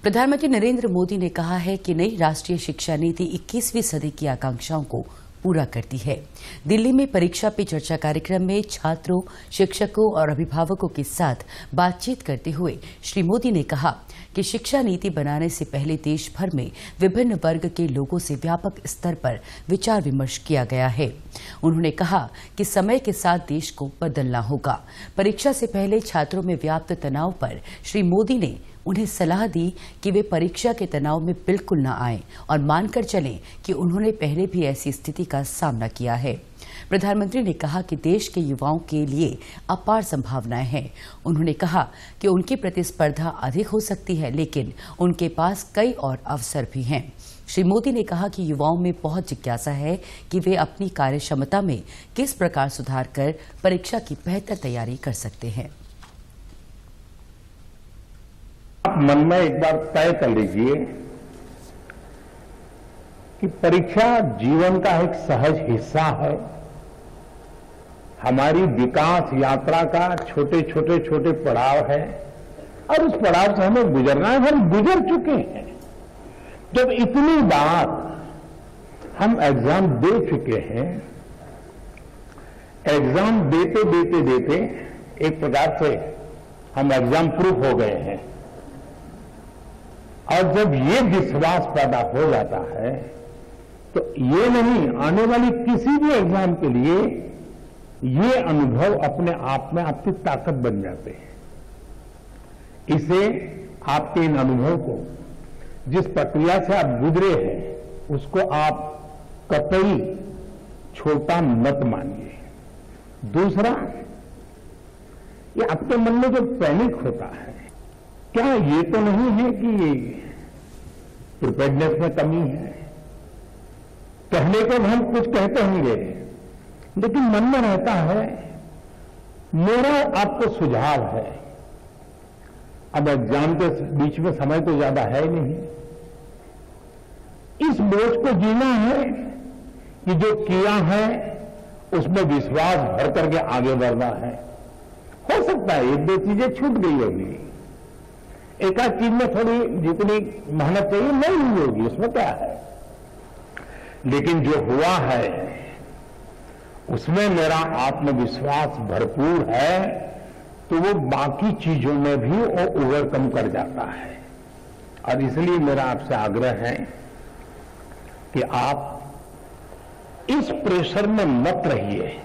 प्रधानमंत्री नरेंद्र मोदी ने कहा है कि नई राष्ट्रीय शिक्षा नीति 21वीं सदी की आकांक्षाओं को पूरा करती है। दिल्ली में परीक्षा पे चर्चा कार्यक्रम में छात्रों, शिक्षकों और अभिभावकों के साथ बातचीत करते हुए श्री मोदी ने कहा कि शिक्षा नीति बनाने से पहले देश भर में विभिन्न वर्ग के लोगों से व्यापक स्तर पर विचार विमर्श किया गया है। उन्होंने कहा कि समय के साथ देश को बदलना होगा। परीक्षा से पहले छात्रों में व्याप्त तनाव पर श्री मोदी ने उन्हें सलाह दी कि वे परीक्षा के तनाव में बिल्कुल न आएं और मानकर चलें कि उन्होंने पहले भी ऐसी स्थिति का सामना किया है। प्रधानमंत्री ने कहा कि देश के युवाओं के लिए अपार संभावनाएं हैं। उन्होंने कहा कि उनकी प्रतिस्पर्धा अधिक हो सकती है, लेकिन उनके पास कई और अवसर भी हैं। श्री मोदी ने कहा कि युवाओं में बहुत जिज्ञासा है कि वे अपनी कार्यक्षमता में किस प्रकार सुधार कर परीक्षा की बेहतर तैयारी कर सकते हैं। आप मन में एक बार तय कर लीजिए कि परीक्षा जीवन का एक सहज हिस्सा है। हमारी विकास यात्रा का छोटे छोटे पड़ाव है और उस पड़ाव से हमें गुजरना है। हम गुजर चुके हैं। जब इतनी बार हम एग्जाम दे चुके हैं, एग्जाम देते एक प्रकार से हम एग्जाम प्रूफ हो गए हैं। और जब ये विश्वास पैदा हो जाता है तो ये नहीं, आने वाली किसी भी एग्जाम के लिए ये अनुभव अपने आप में आपकी ताकत बन जाते हैं। इसे आपके इन अनुभव को, जिस प्रक्रिया से आप गुजरे हैं, उसको आप कतई छोटा मत मानिए। दूसरा, ये आपके मन में जो पैनिक होता है, क्या ये तो नहीं है कि प्रिपेयर्डनेस में कमी है? कहने को हम कुछ कहते होंगे, लेकिन मन में रहता है। मेरा आपको सुझाव है, अब एग्जाम के बीच में समय तो ज्यादा है ही नहीं, इस बोझ को जीना है कि जो किया है उसमें विश्वास भर करके आगे बढ़ना है। हो सकता है एक दो चीजें छूट गई होगी, एक आध चीज में थोड़ी जितनी मेहनत चाहिए नहीं हुई होगी, उसमें क्या है, लेकिन जो हुआ है उसमें मेरा आत्मविश्वास भरपूर है, तो वो बाकी चीजों में भी वो ओवरकम कर जाता है। और इसलिए मेरा आपसे आग्रह है कि आप इस प्रेशर में मत रहिए।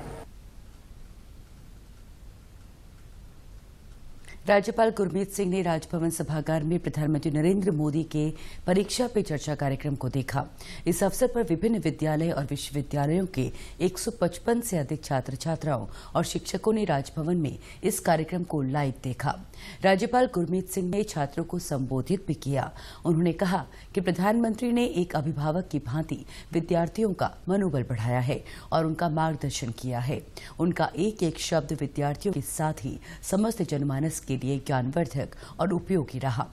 राज्यपाल गुरमीत सिंह ने राजभवन सभागार में प्रधानमंत्री नरेंद्र मोदी के परीक्षा पे चर्चा कार्यक्रम को देखा। इस अवसर पर विभिन्न विद्यालय और विश्वविद्यालयों के 155 से अधिक छात्र छात्राओं और शिक्षकों ने राजभवन में इस कार्यक्रम को लाइव देखा। राज्यपाल गुरमीत सिंह ने छात्रों को संबोधित भी किया। उन्होंने कहा कि प्रधानमंत्री ने एक अभिभावक की भांति विद्यार्थियों का मनोबल बढ़ाया है और उनका मार्गदर्शन किया है। उनका एक एक शब्द विद्यार्थियों के साथ ही समस्त जनमानस के लिए ज्ञानवर्धक और उपयोगी रहा।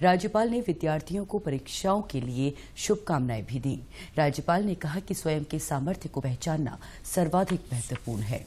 राज्यपाल ने विद्यार्थियों को परीक्षाओं के लिए शुभकामनाएं भी दी। राज्यपाल ने कहा कि स्वयं के सामर्थ्य को पहचानना सर्वाधिक महत्वपूर्ण है।